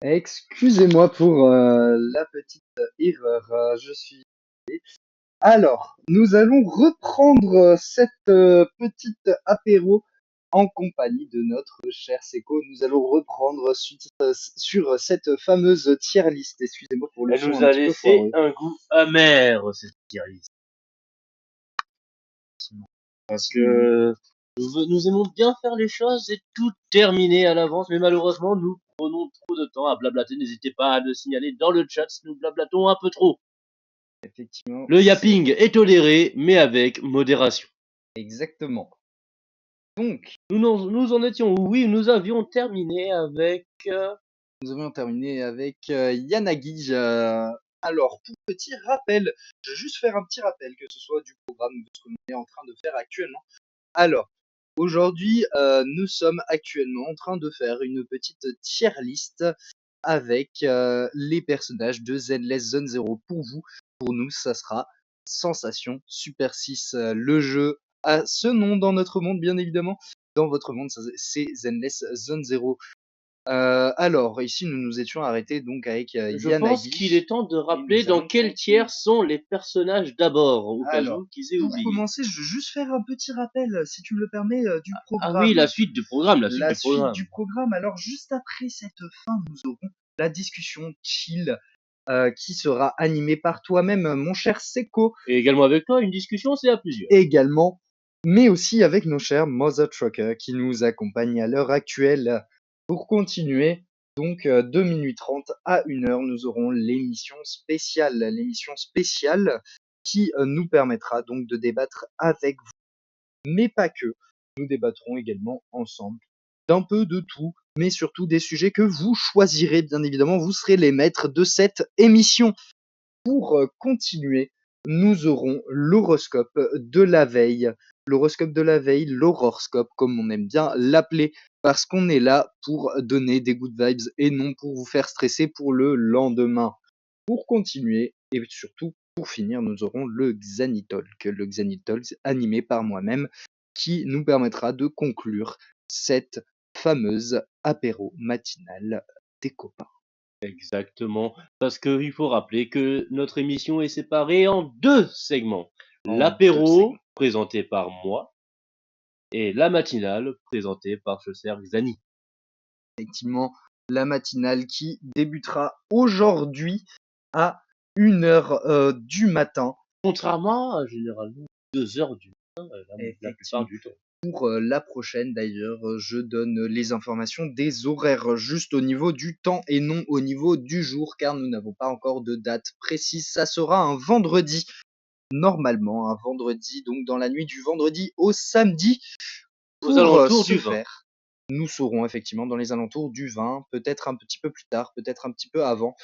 Excusez-moi pour la petite erreur. Je suis. Alors, nous allons reprendre cette petite apéro en compagnie de notre cher Seco. Nous allons reprendre sur cette fameuse tier list. Excusez-moi pour le Elle son nous un a petit peu laissé foireux. un goût amer, cette série. Parce Effectivement. que nous aimons bien faire les choses et tout terminer à l'avance, mais malheureusement, nous prenons trop de temps à blablater. N'hésitez pas à le signaler dans le chat si nous blablatons un peu trop. Effectivement, Le c'est yapping est toléré, mais avec modération. exactement. Donc, Nous en étions où? Oui, nous avions terminé avec... nous avions terminé avec Yanagi. Alors, pour petit rappel, je vais juste faire un petit rappel, que ce soit du programme de ce que l'on est en train de faire actuellement. Alors, aujourd'hui, nous sommes actuellement en train de faire une petite tier list avec les personnages de Zenless Zone Zero. Pour vous, pour nous, ça sera Sensation Super 6. Le jeu a ce nom dans notre monde, bien évidemment. Dans votre monde, c'est Zenless Zone Zero. Alors, ici, nous nous étions arrêtés donc avec Je pense qu'il Yanagi. est temps de Et rappeler nous dans allons quel continuer. tiers sont les personnages d'abord, au cas Alors, où qu'ils aient pour oublié. commencer, je veux juste faire un petit rappel, si tu me le permets, du Ah oui, programme. la suite du programme, la suite La du suite programme. du programme. Alors, juste après cette fin, nous aurons la discussion chill qui sera animée par toi-même, mon cher Seko, Et également avec toi, une discussion, c'est à plusieurs. également, mais aussi avec nos chers Mother Trucker qui nous accompagnent à l'heure actuelle pour continuer. Donc, 2 minutes 30 à 1 heure, nous aurons l'émission spéciale qui nous permettra donc de débattre avec vous, mais pas que. Nous débattrons également ensemble d'un peu de tout, mais surtout des sujets que vous choisirez, bien évidemment. Vous serez les maîtres de cette émission. Pour continuer, nous aurons l'horoscope de la veille. L'horoscope de la veille, l'horoscope, comme on aime bien l'appeler, parce qu'on est là pour donner des good vibes et non pour vous faire stresser pour le lendemain. Pour continuer, et surtout pour finir, nous aurons le Xanitalk animé par moi-même, qui nous permettra de conclure cette fameuse apéro matinale des copains. Exactement. Parce qu'il faut rappeler que notre émission est séparée en deux segments. En 2 L'apéro, segments. présenté par moi, et la matinale, présentée par Chaucer Xani. Effectivement, la matinale qui débutera aujourd'hui à 1 heure du matin. Contrairement à généralement 2 heures du matin, la plupart Effectivement. du temps. Pour la prochaine, d'ailleurs, je donne les informations des horaires juste au niveau du temps et non au niveau du jour, car nous n'avons pas encore de date précise. Ça sera un vendredi, normalement, un vendredi, donc dans la nuit du vendredi au samedi. Aux Pour alentours ce du 20. faire, nous serons effectivement dans les alentours du 20, peut-être un petit peu plus tard, peut-être un petit peu avant,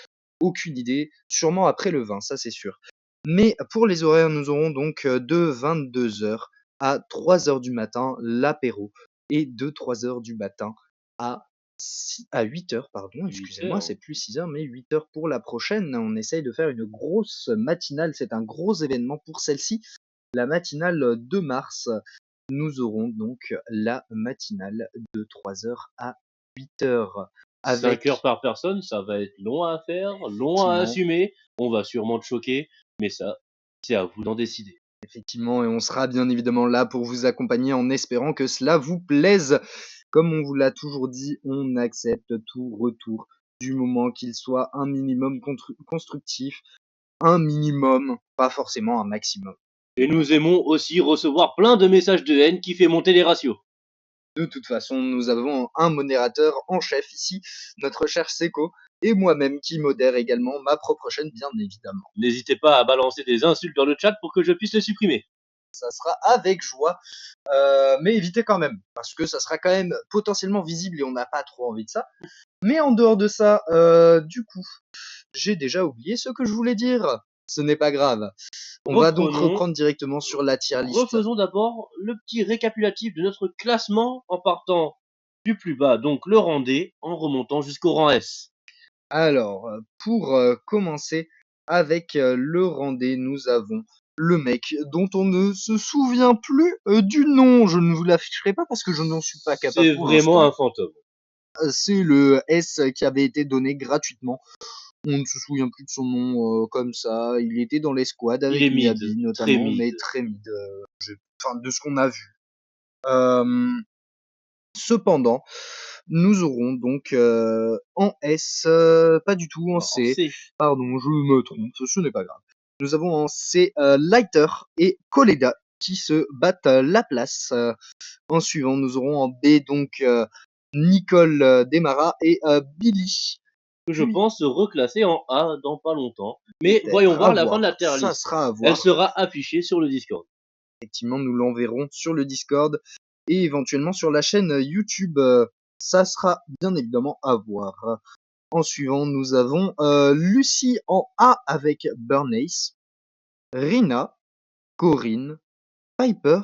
aucune idée, sûrement après le 20, ça c'est sûr. Mais pour les horaires, nous aurons donc de 22 heures à 3 heures du matin l'apéro et de 3 heures du matin à 8 heures, pardon, 8 excusez-moi, heures. c'est plus 6 heures, mais 8 heures pour la prochaine. On essaye de faire une grosse matinale, c'est un gros événement pour celle-ci. La matinale de mars, nous aurons donc la matinale de 3 heures à 8 heures 5 heures avec, par personne, ça va être long à faire, long à effectivement, assumer. On va sûrement te choquer, mais ça, c'est à vous d'en décider. effectivement, et on sera bien évidemment là pour vous accompagner en espérant que cela vous plaise. Comme on vous l'a toujours dit, on accepte tout retour du moment qu'il soit un minimum constructif, un minimum, pas forcément un maximum. Et nous aimons aussi recevoir plein de messages de haine qui fait monter les ratios. De toute façon, nous avons un modérateur en chef ici, notre cher Seco, et moi-même qui modère également ma propre chaîne, bien évidemment. N'hésitez pas à balancer des insultes dans le chat pour que je puisse les supprimer. Ça sera avec joie, mais évitez quand même, parce que ça sera quand même potentiellement visible et on n'a pas trop envie de ça. Mais en dehors de ça, du coup, j'ai déjà oublié ce que je voulais dire. Ce n'est pas grave. On va donc Reprenons, reprendre directement sur la tier list. refaisons d'abord le petit récapitulatif de notre classement en partant du plus bas, donc le rang D, en remontant jusqu'au rang S. Alors, pour commencer avec le Randé, nous avons le mec dont on ne se souvient plus du nom. Je ne vous l'afficherai pas parce que je n'en suis pas capable C'est pour vraiment l'instant. un fantôme. c'est le S qui avait été donné gratuitement. On ne se souvient plus de son nom comme ça. Il était dans les squads Il avec est mid, Miyabi très notamment, mid. mais très mid, enfin de ce qu'on a vu. Cependant, nous aurons donc en S, pas du tout en Non, C, C. pardon, je me trompe, ce n'est pas grave. Nous avons en C Lighter et Koleda qui se battent la place. En suivant, nous aurons en B donc Nicole Demara et Billy. Que je Puis pense reclasser en A dans pas longtemps. Mais voyons peut-être, à voir la fin de la voir, tier ça list. sera à Elle voir. sera affichée sur le Discord. Effectivement, nous l'enverrons sur le Discord et éventuellement sur la chaîne YouTube. Ça sera bien évidemment à voir. En suivant, nous avons Lucie en A avec Burnace, Rina, Corinne, Piper,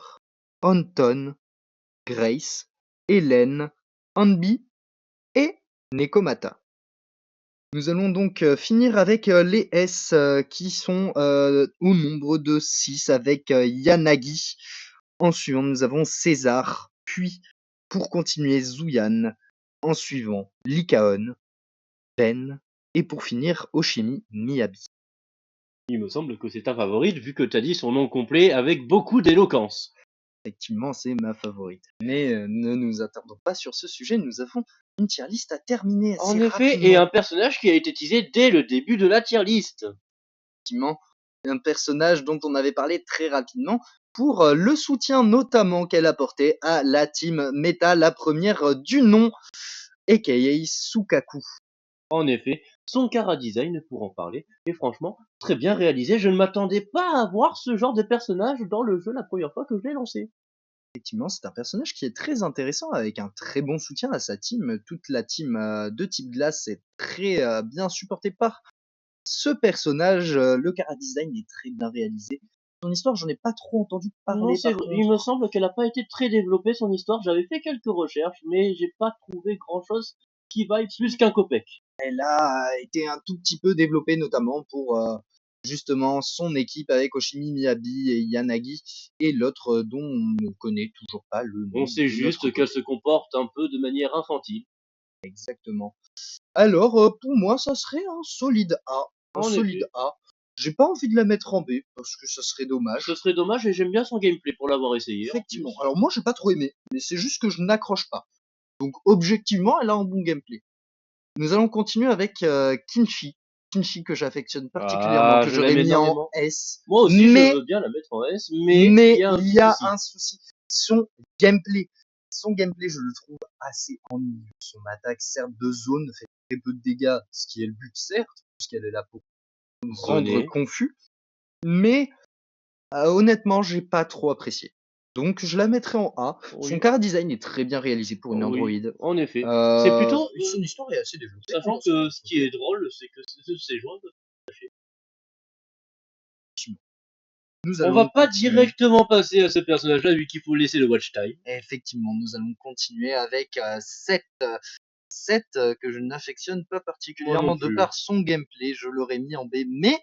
Anton, Grace, Hélène, Anby et Nekomata. Nous allons donc finir avec les S qui sont au nombre de 6 avec Yanagi. En suivant, nous avons César, puis pour continuer Zuyan. En suivant, Lycaon, Ben et pour finir Oshimi Miyabi. Il me semble que c'est ta favorite vu que t'as dit son nom complet avec beaucoup d'éloquence. Effectivement, c'est ma favorite. Mais ne nous attardons pas sur ce sujet, nous avons une tier list à terminer En assez effet, et rapidement. un personnage qui a été teasé dès le début de la tier list. Effectivement, un personnage dont on avait parlé très rapidement pour le soutien notamment qu'elle apportait à la team Meta, la première du nom, aka Sukaku. En effet, son chara-design pour en parler est franchement très bien réalisé. Je ne m'attendais pas à voir ce genre de personnage dans le jeu la première fois que je l'ai lancé. Effectivement, c'est un personnage qui est très intéressant avec un très bon soutien à sa team. Toute la team de type glace est très bien supportée par ce personnage. Le chara-design est très bien réalisé. Son histoire, j'en ai pas trop entendu Non, parler c'est par vrai. Il me contre. semble qu'elle n'a pas été très développée son histoire. J'avais fait quelques recherches, mais j'ai pas trouvé grand chose qui vaille plus qu'un copec. Elle a été un tout petit peu développée notamment pour justement son équipe avec Oshimi Miyabi et Yanagi et l'autre dont on ne connaît toujours pas le On nom sait de notre juste qu'elle côté. se comporte un peu de manière infantile. Exactement. Alors pour moi ça serait un solide A. Un En solide effet, A. J'ai pas envie de la mettre en B parce que ça serait ce dommage. serait dommage et j'aime bien son gameplay pour l'avoir essayé en Effectivement. plus. Alors moi j'ai pas trop aimé, mais c'est juste que je n'accroche pas. Donc objectivement elle a un bon gameplay. Nous allons continuer avec Kinshi. Kinshi que j'affectionne particulièrement, Ah, que je l'aime j'aurais mis en énormément. S. Moi aussi, je Mais, veux bien la mettre en S, mais il mais y a un il petit y a souci. un souci. Son gameplay. Son gameplay, je le trouve assez ennuyeux. Son attaque, certes, de zone, fait très peu de dégâts, ce qui est le but, certes, puisqu'elle est là pour nous rendre Zoné. confus. Mais, honnêtement, j'ai pas trop apprécié. Donc, je la mettrai en A. Son Oui, chara design est très bien réalisé pour une Android. oui, en effet. C'est plutôt, Son histoire est assez développée sachant dans son que ce qui côté. est drôle, c'est que ces joueurs peuvent se Nous On va allons pas continuer. directement passer à ce personnage-là, vu qu'il faut laisser le watch time. Effectivement, nous allons continuer avec 7 que je n'affectionne pas Moi non particulièrement de plus. par son gameplay. Je l'aurais mis en B, mais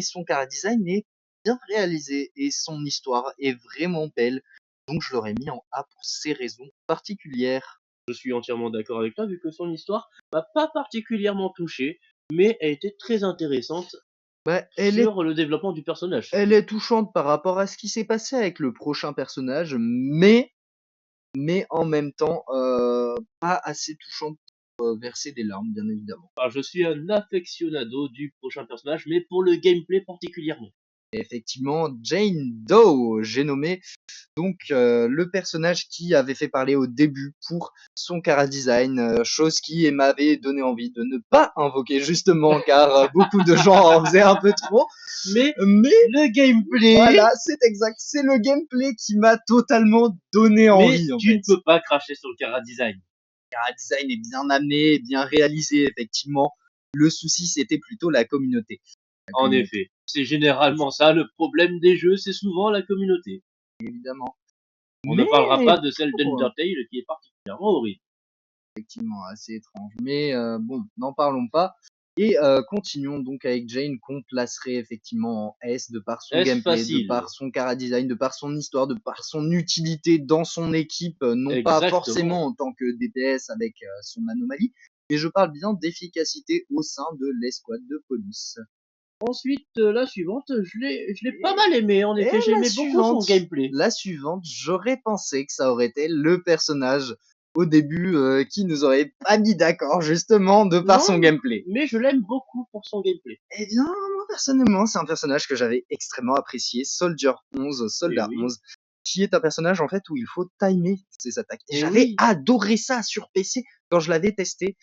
son chara design est bien réalisé et son histoire est vraiment belle. Donc je l'aurais mis en A pour ces raisons particulières. Je suis entièrement d'accord avec toi, vu que son histoire m'a pas particulièrement touché, mais a été très intéressante Bah, sur le développement du personnage, elle surtout. est touchante par rapport à ce qui s'est passé avec le prochain personnage, mais en même temps pas assez touchante pour verser des larmes, bien évidemment. Alors, je suis un affectionnado du prochain personnage, mais pour le gameplay particulièrement. Et effectivement, Jane Doe, j'ai nommé donc le personnage qui avait fait parler au début pour son chara design, chose qui m'avait donné envie de ne pas invoquer justement car beaucoup de gens en faisaient un peu trop. Mais Mais le gameplay, voilà, c'est exact, c'est le gameplay qui m'a totalement donné mais envie en tu fait. ne peux pas cracher sur le chara design. Le chara design est bien amené, bien réalisé effectivement. Le souci c'était plutôt la communauté. La En communauté, effet, c'est généralement ça le problème des jeux, c'est souvent la communauté. évidemment. On ne Mais parlera pas de celle pour d'Undertale qui est particulièrement horrible. effectivement assez étrange. Mais bon, n'en parlons pas. Et continuons donc avec Jane qu'on placerait effectivement en S de par son Est-ce gameplay, de facile? par son chara-design, de par son histoire, de par son utilité dans son équipe, non pas Exactement. forcément en tant que DPS avec son anomalie, mais je parle bien d'efficacité au sein de l'escouade de police. Ensuite, la suivante, je l'ai pas mal aimée, en Et effet, j'aimais beaucoup son gameplay. la suivante, j'aurais pensé que ça aurait été le personnage au début qui nous aurait pas mis d'accord justement de par Non, son gameplay. mais je l'aime beaucoup pour son gameplay. Eh bien, moi personnellement, c'est un personnage que j'avais extrêmement apprécié, Soldier 11, Et Soldat oui, 11, qui est un personnage en fait où il faut timer ses attaques. Et et j'avais oui. adoré ça sur PC quand je l'avais testé.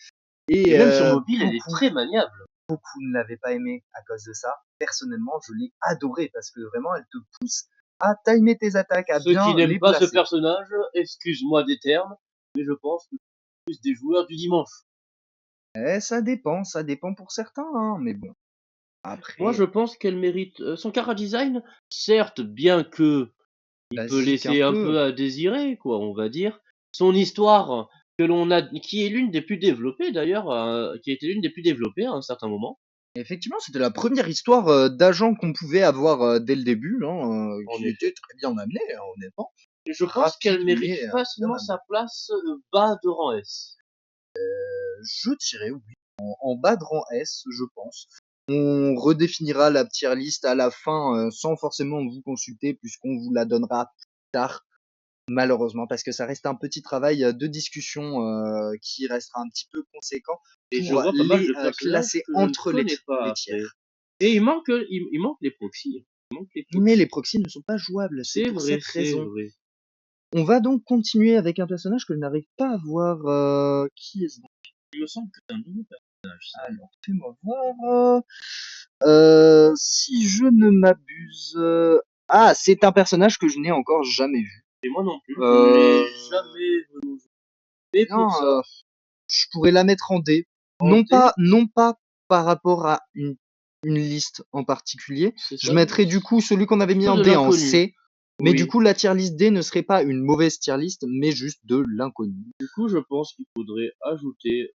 Et Et même sur mobile, elle est très maniable. beaucoup ne l'avaient pas aimé à cause de ça. Personnellement, je l'ai adoré parce que vraiment, elle te pousse à timer tes attaques, à Ceux qui bien n'aiment les pas ce placer. personnage, excuse-moi des termes, mais je pense que c'est plus des joueurs du dimanche. Eh, ça dépend pour certains, hein, mais bon. Moi, Après, je pense qu'elle mérite son chara design, certes, bien que il peut basique un laisser un peu. peu à désirer, quoi, on va dire. Son histoire, que l'on a, qui est l'une des plus développées d'ailleurs, qui a été l'une des plus développées à un certain moment, Effectivement, c'était la première histoire d'agent qu'on pouvait avoir dès le début, hein, en qui était effet. très bien amenée, hein, honnêtement. Et je pense Rapide, qu'elle mérite mais bien facilement amenée. sa place bas de rang S. Je dirais oui, en bas de rang S, je pense. On redéfinira la tier list à la fin sans forcément vous consulter puisqu'on vous la donnera plus tard, malheureusement, parce que ça reste un petit travail de discussion qui restera un petit peu conséquent Et je pour vois pas mal les de personnages classer que je ne entre connais pas les après. tiers. Et il manque les proxys. Il manque les Mais les proxys. proxys ne sont pas jouables, c'est C'est pour vrai, cette c'est raison. vrai. On va donc continuer avec un personnage que je n'arrive pas à voir. Qui est-ce donc? Il me semble que c'est un nouveau personnage, ça. Alors, fais-moi voir. Si je ne m'abuse. Ah, c'est un personnage que je n'ai encore jamais vu. Et moi non plus, je ne Euh, l'ai jamais vraiment joué. Mais Bien, pour ça, je pourrais la mettre en D. en D, Non pas par rapport à une liste en particulier. c'est Je ça, mettrais du coup celui qu'on un avait petit mis peu en de D en l'inconnu. C. Mais du Oui. coup, la tier list D ne serait pas une mauvaise tier list, mais juste de l'inconnu. Du coup, je pense qu'il faudrait ajouter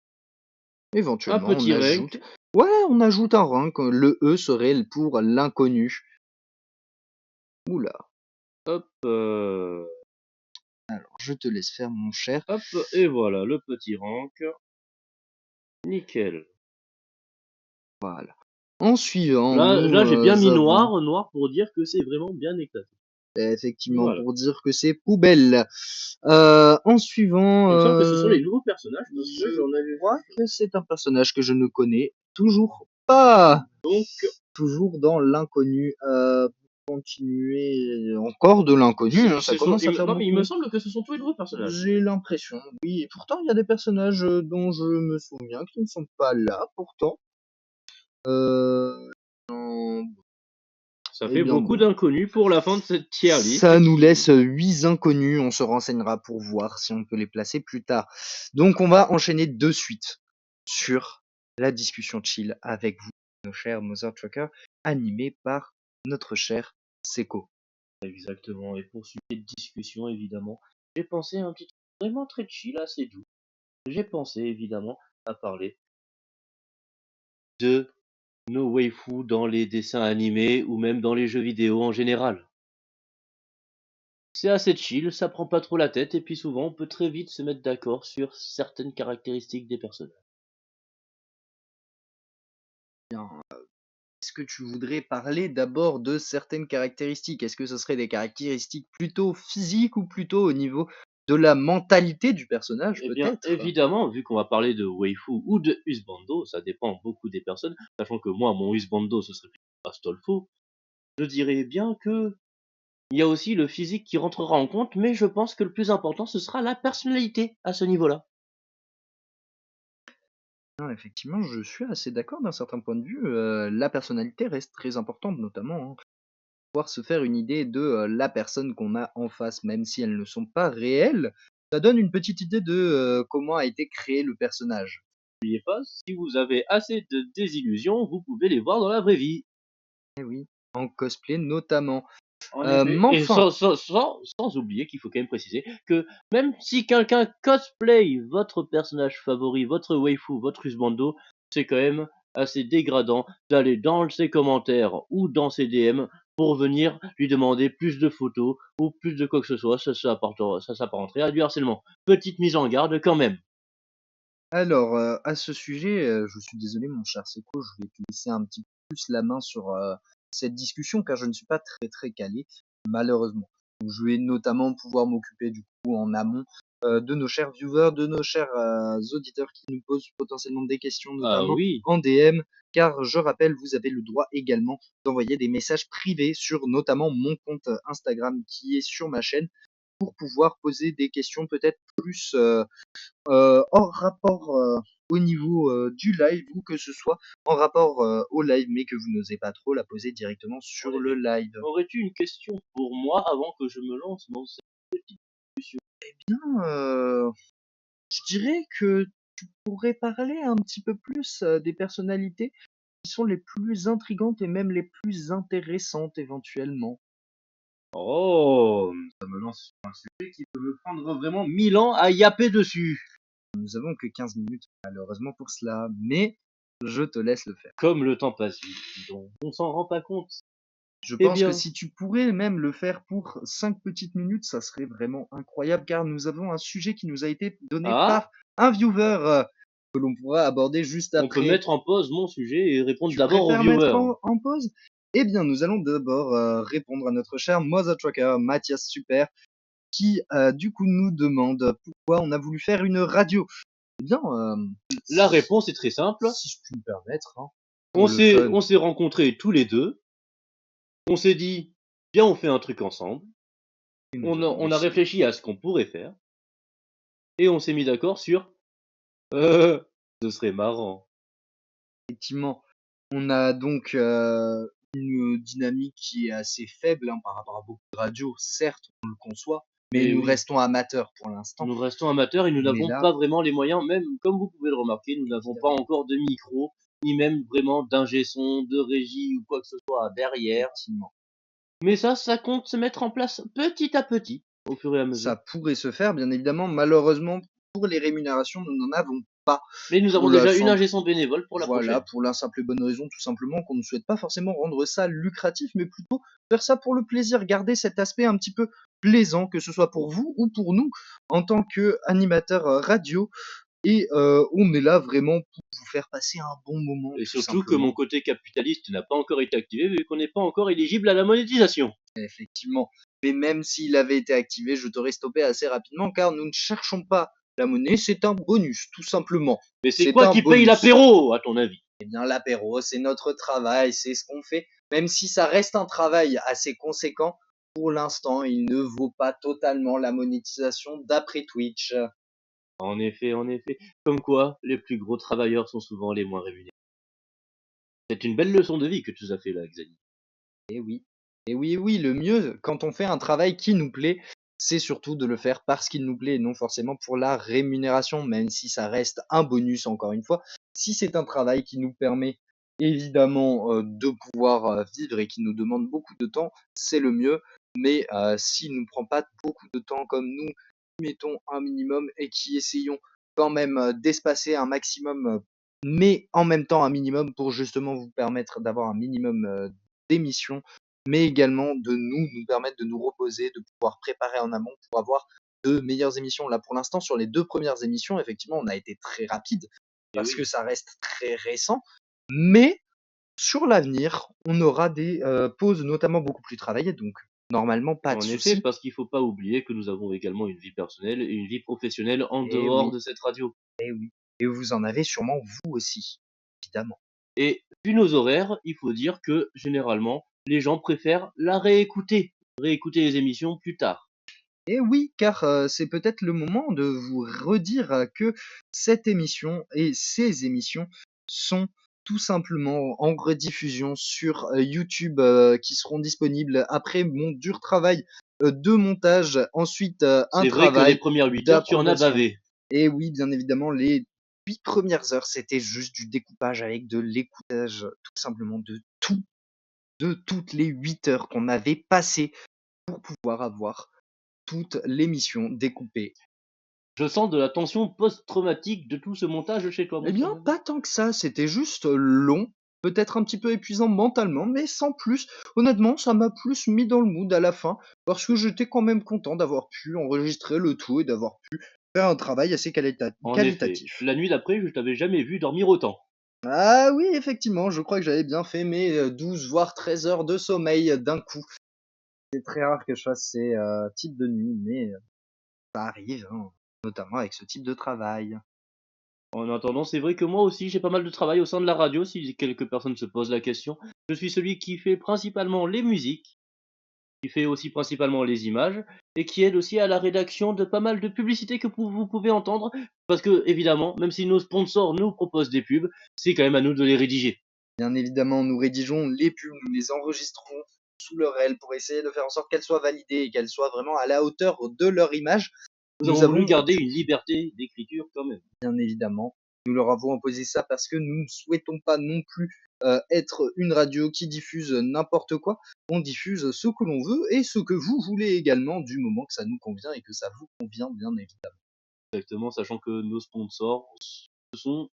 un Éventuellement, on petit ajoute. rank. Ouais, on ajoute un rank. Le E serait pour l'inconnu. Oula. Hop, Alors, je te laisse faire, mon cher. hop, et voilà, le petit rank. Nickel. Voilà. En suivant, Là, j'ai nous bien mis avons noir pour dire que c'est vraiment bien éclaté. effectivement Voilà. pour dire que c'est poubelle. En suivant, Il me semble que ce sont les nouveaux personnages parce que je j'en avais crois vu. que c'est un personnage que je ne connais toujours pas. Donc, Toujours dans l'inconnu. Continuer encore de l'inconnu, hein, ça commence à faire non, mais il me beaucoup. semble que ce sont tous les nouveaux personnages. J'ai l'impression, oui. Et pourtant, il y a des personnages dont je me souviens qui ne sont pas là, pourtant. Euh, Ça eh fait bien beaucoup bon. d'inconnus pour la fin de cette tier Ça list nous qui, laisse 8 inconnus, on se renseignera pour voir si on peut les placer plus tard. Donc on va enchaîner de suite sur la discussion chill avec vous, nos chers Mother Trucker, animés par notre cher Seko. exactement, et pour suivre cette discussion, évidemment, j'ai pensé à un petit truc vraiment très chill, assez doux. J'ai pensé, évidemment, à parler de nos waifus dans les dessins animés ou même dans les jeux vidéo en général. C'est assez chill, ça prend pas trop la tête, et puis souvent on peut très vite se mettre d'accord sur certaines caractéristiques des personnages. Bien, est-ce que tu voudrais parler d'abord de certaines caractéristiques? Est-ce que ce serait des caractéristiques plutôt physiques ou plutôt au niveau de la mentalité du personnage, Eh bien, peut-être? évidemment, vu qu'on va parler de waifu ou de husbando, ça dépend beaucoup des personnes, sachant que moi, mon husbando, ce serait plutôt Astolfo, je dirais bien que il y a aussi le physique qui rentrera en compte, mais je pense que le plus important, ce sera la personnalité à ce niveau-là. Non, effectivement, je suis assez d'accord d'un certain point de vue. La personnalité reste très importante, notamment, hein. Pouvoir se faire une idée de la personne qu'on a en face, même si elles ne sont pas réelles, ça donne une petite idée de comment a été créé le personnage. N'oubliez pas, si vous avez assez de désillusions, vous pouvez les voir dans la vraie vie. Eh oui, en cosplay notamment. En effet. Mais Et enfin, sans oublier qu'il faut quand même préciser que même si quelqu'un cosplay votre personnage favori, votre waifu, votre husbando, c'est quand même assez dégradant d'aller dans ses commentaires ou dans ses DM pour venir lui demander plus de photos ou plus de quoi que ce soit, ça s'apparenterait à du harcèlement. Petite mise en garde quand même. Alors, à ce sujet, je suis désolé mon cher Seko, je vais te laisser un petit peu plus la main sur, cette discussion car je ne suis pas très, très calé, malheureusement. Donc je vais notamment pouvoir m'occuper du coup en amont, de nos chers viewers, de nos chers, auditeurs qui nous posent potentiellement des questions, Ah notamment oui, en DM. Car je rappelle, vous avez le droit également d'envoyer des messages privés sur notamment mon compte, Instagram qui est sur ma chaîne, pour pouvoir poser des questions peut-être plus, hors rapport, au niveau, du live ou que ce soit en rapport, au live, mais que vous n'osez pas trop la poser directement en sur le effet. live. Aurais-tu une question pour moi avant que je me lance dans cette petite discussion? Bien, je dirais que tu pourrais parler un petit peu plus, des personnalités qui sont les plus intrigantes et même les plus intéressantes éventuellement. Oh, ça me lance sur un sujet qui peut me prendre vraiment 1000 ans à yapper dessus. Nous avons que 15 minutes malheureusement pour cela, mais je te laisse le faire. Comme le temps passe vite, dis donc, on s'en rend pas compte. Je Eh pense que bien, si tu pourrais même le faire pour 5 petites minutes, ça serait vraiment incroyable car nous avons un sujet qui nous a été donné ah, par un viewer que l'on pourra aborder juste on peut après. mettre en pause mon sujet et répondre Tu d'abord aux préfères mettre viewers. en pause? Eh bien, nous allons d'abord répondre à notre cher Mother Trucker, Mathias Super, qui du coup nous demande pourquoi on a voulu faire une radio. Eh bien, La réponse est très simple. si je puis me permettre, hein, On pour le s'est, fun, on s'est rencontrés tous les deux. On s'est dit, viens, on fait un truc ensemble. et nous On a, avons on a décidé. réfléchi à ce qu'on pourrait faire. Et on s'est mis d'accord sur, euh, ce serait marrant. Effectivement, on a donc une dynamique qui est assez faible hein, par rapport à beaucoup de radios, certes, on le conçoit, mais Et nous oui, restons amateurs pour l'instant. nous restons amateurs et nous Mais n'avons là, pas vraiment les moyens, même comme vous pouvez le remarquer, nous n'avons pas évidemment, encore de micro, ni même vraiment d'ingé son, de régie ou quoi que ce soit derrière. effectivement, Mais ça compte se mettre en place petit à petit, au fur et à mesure. ça pourrait se faire, bien évidemment. Malheureusement, pour les rémunérations, nous n'en avons pas Mais nous avons pour la déjà une simple, ingé son bénévole pour la voilà, prochaine. pour la simple et bonne raison, tout simplement, qu'on ne souhaite pas forcément rendre ça lucratif, mais plutôt faire ça pour le plaisir, garder cet aspect un petit peu plaisant, que ce soit pour vous ou pour nous, en tant qu'animateur radio. Et on est là vraiment pour vous faire passer un bon moment, Et tout surtout que mon simplement. côté capitaliste n'a pas encore été activé vu qu'on n'est pas encore éligible à la monétisation. Effectivement. Mais même s'il avait été activé, je t'aurais stoppé assez rapidement car nous ne cherchons pas la monnaie, c'est un bonus, tout simplement. Mais c'est C'est quoi un qui paye bonus. l'apéro, à ton avis? Eh bien, l'apéro, c'est notre travail, c'est ce qu'on fait. Même si ça reste un travail assez conséquent, pour l'instant, il ne vaut pas totalement la monétisation d'après Twitch. En effet. Comme quoi, les plus gros travailleurs sont souvent les moins rémunérés. C'est une belle leçon de vie que tu nous as fait là, Xavier. Et oui. Et oui, oui, le mieux, quand on fait un travail qui nous plaît, c'est surtout de le faire parce qu'il nous plaît et non forcément pour la rémunération, même si ça reste un bonus, encore une fois. Si c'est un travail qui nous permet évidemment de pouvoir vivre et qui nous demande beaucoup de temps, c'est le mieux. Mais s'il ne nous prend pas beaucoup de temps comme nous mettons un minimum et qui essayons quand même d'espacer un maximum, mais en même temps un minimum pour justement vous permettre d'avoir un minimum d'émissions, mais également de nous permettre de nous reposer, de pouvoir préparer en amont pour avoir de meilleures émissions. Là, pour l'instant, sur les 2 premières émissions, effectivement, on a été très rapide Et parce que oui, ça reste très récent, mais sur l'avenir, on aura des, pauses notamment beaucoup plus travaillées, donc normalement pas de en effet, souci. parce qu'il faut pas oublier que nous avons également une vie personnelle et une vie professionnelle en Eh dehors oui, de cette radio. eh oui et vous en avez sûrement vous aussi, évidemment. Et vu nos horaires, il faut dire que généralement, les gens préfèrent la réécouter, réécouter les émissions plus tard. Et oui, car, c'est peut-être le moment de vous redire, que cette émission et ces émissions sont tout simplement en rediffusion sur, YouTube, qui seront disponibles après mon dur travail, de montage, ensuite, un C'est vrai que les travail premières 8 heures, tu en as d'approbation. bavé. Et oui, bien évidemment, les 8 premières heures, c'était juste du découpage avec de l'écoutage, tout simplement de tout, de toutes les 8 heures qu'on avait passées pour pouvoir avoir toute l'émission découpée. Je sens de la tension post-traumatique de tout ce montage chez toi, Eh mon cher bien, ami. pas tant que ça, c'était juste long, peut-être un petit peu épuisant mentalement, mais sans plus. Honnêtement, ça m'a plus mis dans le mood à la fin, parce que j'étais quand même content d'avoir pu enregistrer le tout et d'avoir pu faire un travail assez En effet, qualitatif. la nuit d'après, je t'avais jamais vu dormir autant. Ah oui, effectivement, je crois que j'avais bien fait mes 12 voire 13 heures de sommeil d'un coup. C'est très rare que je fasse ces types de nuits, mais ça arrive, hein, notamment avec ce type de travail. En attendant, c'est vrai que moi aussi, j'ai pas mal de travail au sein de la radio, si quelques personnes se posent la question. Je suis celui qui fait principalement les musiques, qui fait aussi principalement les images, et qui aide aussi à la rédaction de pas mal de publicités que vous pouvez entendre, parce que, évidemment, même si nos sponsors nous proposent des pubs, c'est quand même à nous de les rédiger. Bien évidemment, nous rédigeons les pubs, nous les enregistrons sous leur aile pour essayer de faire en sorte qu'elles soient validées et qu'elles soient vraiment à la hauteur de leur image. Nous Nous avons voulu avons, garder une liberté d'écriture quand même. bien évidemment, nous leur avons imposé ça parce que nous ne souhaitons pas non plus être une radio qui diffuse n'importe quoi. On diffuse ce que l'on veut et ce que vous voulez également du moment que ça nous convient et que ça vous convient, bien évidemment. Exactement, sachant que nos sponsors, ce sont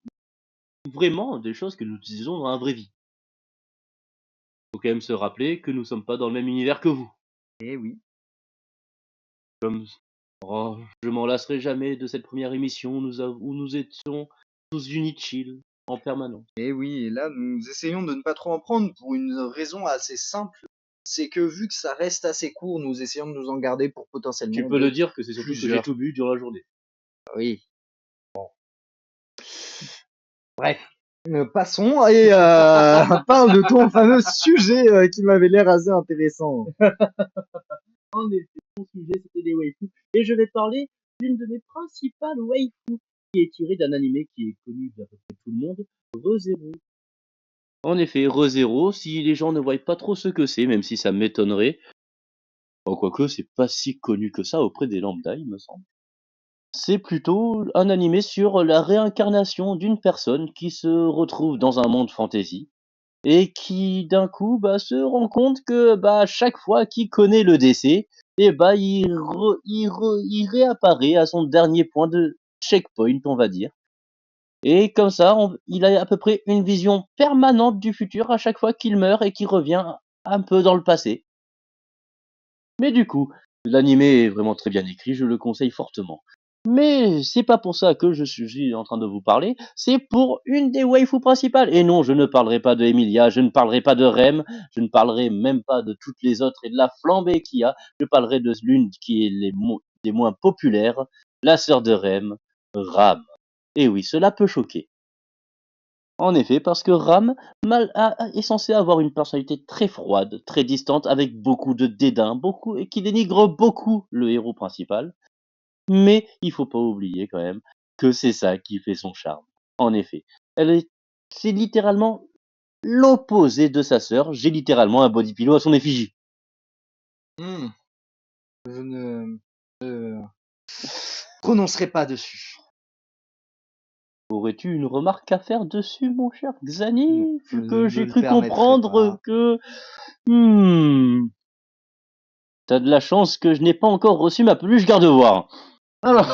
vraiment des choses que nous utilisons dans la vraie vie. Faut quand même se rappeler que nous sommes pas dans le même univers que vous. Eh oui. Comme oh, je m'en lasserai jamais de cette première émission où nous étions tous unis chill en permanence. Et oui, et là, nous essayons de ne pas trop en prendre pour une raison assez simple. C'est que vu que ça reste assez court, nous essayons de nous en garder pour Tu potentiellement peux le de dire que c'est surtout que j'ai plusieurs. tout bu durant la journée. Oui. Bref. Passons et parle de ton fameux sujet qui m'avait l'air assez intéressant. En effet, mon sujet c'était les waifus. Et je vais parler d'une de mes principales waifus, qui est tirée d'un animé qui est connu d'à peu près tout le monde, ReZero. En effet, ReZero, si les gens ne voient pas trop ce que c'est, même si ça m'étonnerait, bon, quoique c'est pas si connu que ça auprès des lambda, il me semble. C'est plutôt un animé sur la réincarnation d'une personne qui se retrouve dans un monde fantasy et qui d'un coup se rend compte que à chaque fois qu'il connaît le décès, et il réapparaît à son dernier point de checkpoint, on va dire. Et comme ça, il a à peu près une vision permanente du futur à chaque fois qu'il meurt et qu'il revient un peu dans le passé. Mais du coup, l'animé est vraiment très bien écrit, je le conseille fortement. Mais c'est pas pour ça que je suis en train de vous parler, c'est pour une des waifus principales. Et non, je ne parlerai pas de Emilia, je ne parlerai pas de Rem, je ne parlerai même pas de toutes les autres et de la flambée qu'il y a. Je parlerai de l'une qui est des moins populaires, la sœur de Rem, Ram. Et oui, cela peut choquer. En effet, parce que Ram est censé avoir une personnalité très froide, très distante, avec beaucoup de dédain, beaucoup et qui dénigre beaucoup le héros principal. Mais il faut pas oublier quand même que c'est ça qui fait son charme. En effet, c'est littéralement l'opposé de sa sœur. J'ai littéralement un body pillow à son effigie. Hmm, je ne prononcerai pas dessus. Aurais-tu une remarque à faire dessus, mon cher Non, Xani? je Vu ne que me j'ai le cru permettrai comprendre pas. que... Hmm, t'as de la chance que je n'ai pas encore reçu ma peluche gardevoir. Alors...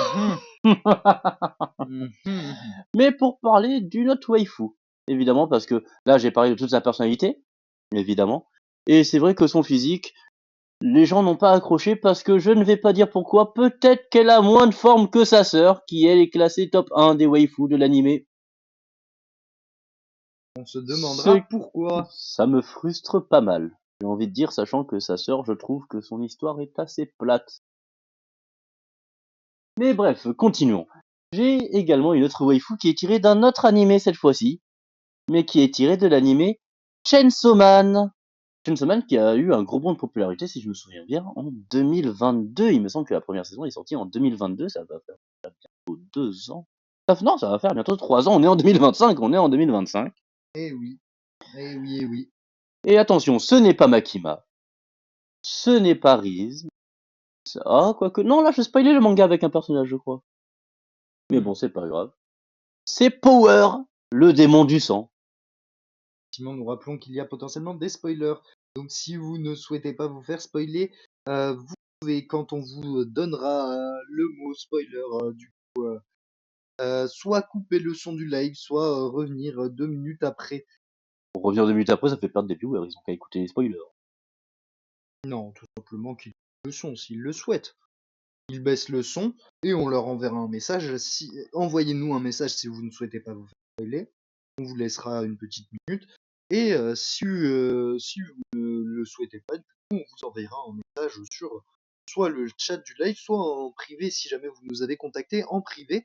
Mhm, mhm. Mais pour parler d'une autre waifu, évidemment, parce que là j'ai parlé de toute sa personnalité, évidemment, et c'est vrai que son physique, les gens n'ont pas accroché parce que je ne vais pas dire pourquoi, peut-être qu'elle a moins de forme que sa sœur, qui elle est classée top 1 des waifus de l'anime. On se Ce... demandera pourquoi. Ça me frustre pas mal, j'ai envie de dire, sachant que sa sœur, je trouve que son histoire est assez plate. Mais bref, continuons. J'ai également une autre waifu qui est tirée d'un autre animé cette fois-ci, mais qui est tirée de l'anime Chainsaw Man. Chainsaw Man qui a eu un gros bond de popularité, si je me souviens bien, en 2022. Il me semble que la première saison est sortie en 2022, ça va faire bientôt 2 ans. Non, ça va faire bientôt 3 ans, on est en 2025, on est en 2025. Eh oui, eh oui, eh oui. Et attention, ce n'est pas Makima, ce n'est pas Riz. Ah, quoique, non, là je spoilais le manga avec un personnage, je crois. Mais Hmm. bon, c'est pas grave. C'est Power, le démon du sang. Effectivement, nous rappelons qu'il y a potentiellement des spoilers. Donc si vous ne souhaitez pas vous faire spoiler, vous pouvez, quand on vous donnera le mot spoiler soit couper le son du live, soit revenir 2 minutes après. Pour revenir 2 minutes après, ça fait perdre des viewers, ils ont qu'à écouter les spoilers. Non, tout simplement qu'ils coupent le son s'ils le souhaitent. Ils baissent le son et on leur enverra un message. Envoyez-nous un message si vous ne souhaitez pas vous faire spoiler. On vous laissera une petite minute. Et si vous ne le souhaitez pas, du coup, on vous enverra un message sur soit le chat du live, soit en privé si jamais vous nous avez contacté en privé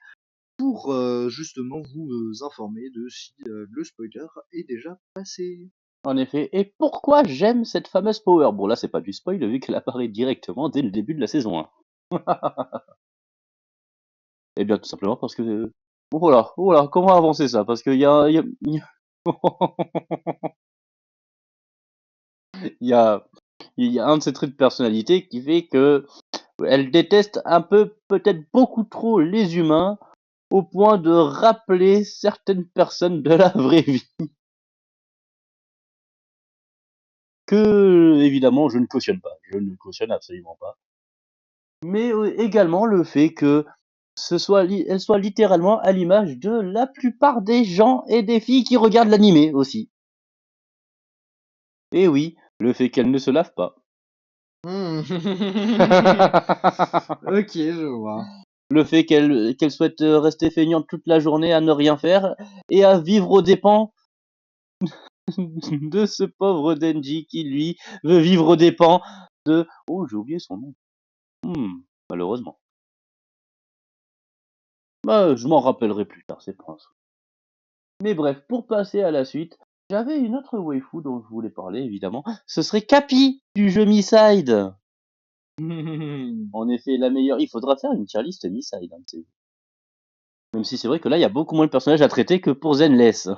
pour justement vous informer de si le spoiler est déjà passé. En effet. Et pourquoi j'aime cette fameuse power? Bon, là, c'est pas du spoil, vu qu'elle apparaît directement dès le début de la saison 1. Eh bien, tout simplement parce que... Voilà, comment avancer ça? Parce qu'il y a... il y a... il y a un de ses traits de personnalité qui fait que elle déteste un peu, peut-être beaucoup trop les humains, au point de rappeler certaines personnes de la vraie vie. Que, évidemment, je ne cautionne pas. Je ne cautionne absolument pas. Mais également le fait que elle soit littéralement à l'image de la plupart des gens et des filles qui regardent l'animé aussi. Et oui, le fait qu'elle ne se lave pas. Ok, je vois. Le fait qu'elle souhaite rester feignante toute la journée à ne rien faire et à vivre aux dépens de ce pauvre Denji qui lui veut vivre aux dépens de... Oh, j'ai oublié son nom. Malheureusement. Bah, je m'en rappellerai plus tard, c'est pas un souci. Mais bref, pour passer à la suite, j'avais une autre waifu dont je voulais parler, évidemment. Ce serait Cappy du jeu Mi-Side. En effet, la meilleure. Il faudra faire une tier list Mi-Side. Même si c'est vrai que là, il y a beaucoup moins de personnages à traiter que pour Zenless.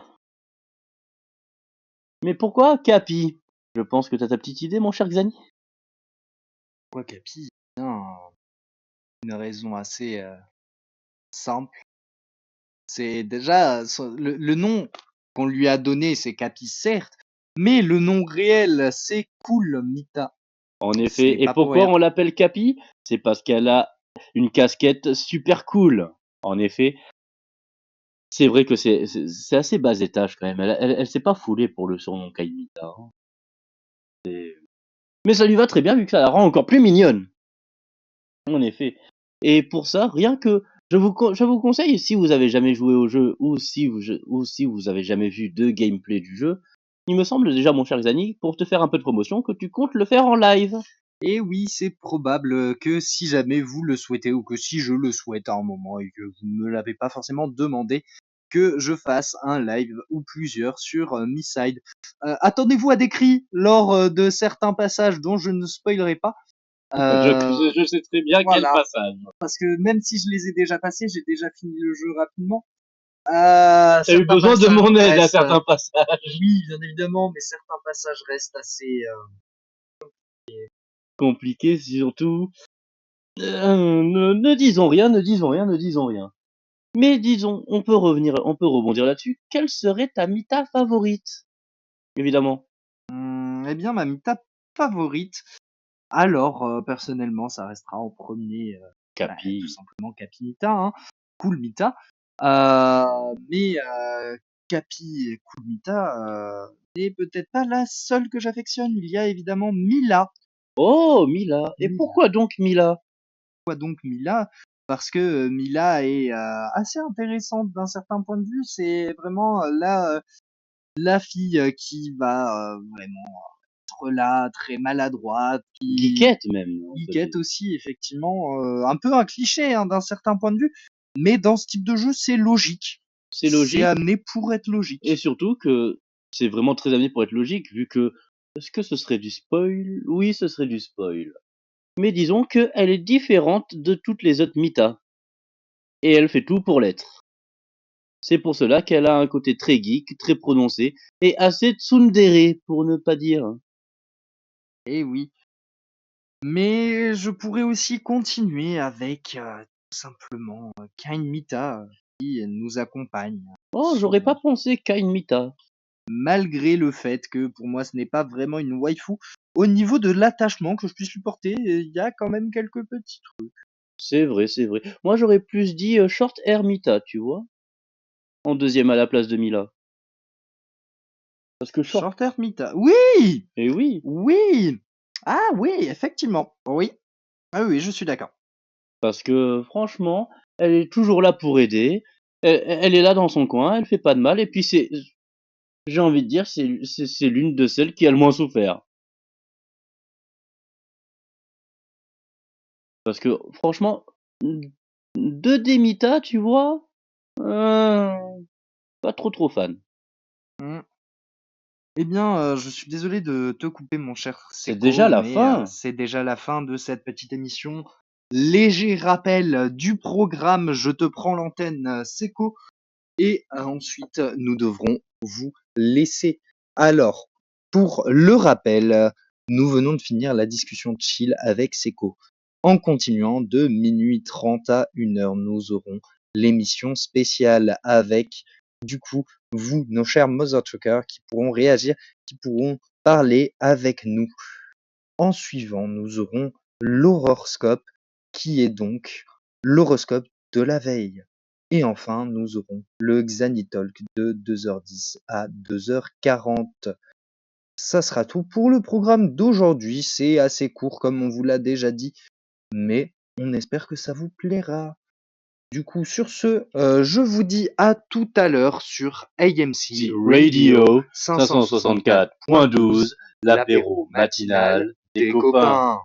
Mais pourquoi Cappy? Je pense que t'as ta petite idée, mon cher Xani. Pourquoi Capi? Bien, une raison assez simple. C'est déjà le nom qu'on lui a donné, c'est Capi certes, mais le nom réel, c'est Cool Mita. En C'est effet. Et pas pour pourquoi rien. on l'appelle Cappy? C'est parce qu'elle a une casquette super cool. En effet, c'est vrai que c'est assez bas étage quand même. Elle s'est pas foulée pour le surnom Kaimita. Hein. Mais ça lui va très bien vu que ça la rend encore plus mignonne. En effet. Et pour ça, rien que je vous conseille, si vous avez jamais joué au jeu ou si vous avez jamais vu de gameplay du jeu, il me semble déjà, mon cher Xani, pour te faire un peu de promotion, que tu comptes le faire en live. Et oui, c'est probable que si jamais vous le souhaitez ou que si je le souhaite à un moment et que vous ne me l'avez pas forcément demandé, que je fasse un live ou plusieurs sur Mi-Side. Attendez-vous à des cris lors de certains passages dont je ne spoilerai pas. Je sais très bien quel Voilà, passage. parce que même si je les ai déjà passés, j'ai déjà fini le jeu rapidement. T'as eu Certains besoin de passages mon aide à restent, certains passages. oui, bien évidemment, mais certains passages restent assez. Compliqués surtout. Ne disons rien, ne disons rien, ne disons rien. Mais disons, on peut rebondir là-dessus. Quelle serait ta Mita favorite? Évidemment. Eh bien, ma Mita favorite. Alors, personnellement, ça restera en premier, tout Capi. simplement Capi Mita, hein. Cool Mita. Mais Capi et Cool Mita n'est peut-être pas la seule que j'affectionne. Il y a évidemment Mila. Oh, Mila. Et Mila. pourquoi donc Mila? Pourquoi donc Mila? Parce que Mila est assez intéressante d'un certain point de vue. C'est vraiment la fille qui va vraiment être là, très maladroite, qui Geekette même, on peut dire. geekette aussi, effectivement, un peu un cliché hein, d'un certain point de vue. Mais dans ce type de jeu, c'est logique. C'est C'est logique, amené pour être et logique. surtout que c'est vraiment très amené pour être logique, vu que... Est-ce que ce serait du spoil? Oui, ce serait du spoil. Mais disons qu'elle est différente de toutes les autres Mita. Et elle fait tout pour l'être. C'est pour cela qu'elle a un côté très geek, très prononcé, et assez tsundere, pour ne pas dire. Et oui. Mais je pourrais aussi continuer avec tout simplement Kain Mita qui nous accompagne Oh, sur j'aurais pas pensé qu'à une Mita. malgré le fait que pour moi ce n'est pas vraiment une waifu. Au niveau de l'attachement que je puisse lui porter, il y a quand même quelques petits trucs. C'est vrai, c'est vrai. Moi, j'aurais plus dit Short Hair Mita, tu vois, en deuxième à la place de Mila. Parce que Short... Shorter Mita. Oui! Eh oui, Oui! Ah oui, effectivement. Oui. Ah oui, je suis d'accord. parce que franchement, elle est toujours là pour aider. Elle est là dans son coin, elle fait pas de mal. Et puis j'ai envie de dire, c'est l'une de celles qui a le moins souffert. Parce que franchement, de Demita, tu vois, pas trop fan. Mmh. Eh bien, je suis désolé de te couper, mon cher C'est Seko, déjà la mais fin. c'est déjà la fin de cette petite émission. Léger rappel du programme, je te prends l'antenne, Seko, et ensuite nous devrons vous laisser. Alors, pour le rappel, nous venons de finir la discussion chill avec Seko. En continuant de minuit 30 à 1h, nous aurons l'émission spéciale avec, du coup, vous, nos chers Mother Truckers, qui pourront réagir, qui pourront parler avec nous. En suivant, nous aurons l'horoscope, qui est donc l'horoscope de la veille. Et enfin, nous aurons le Xanitalk de 2h10 à 2h40. Ça sera tout pour le programme d'aujourd'hui. C'est assez court, comme on vous l'a déjà dit, mais on espère que ça vous plaira. Du coup, sur ce, je vous dis à tout à l'heure sur AMC Radio 564.12, l'apéro matinal des copains.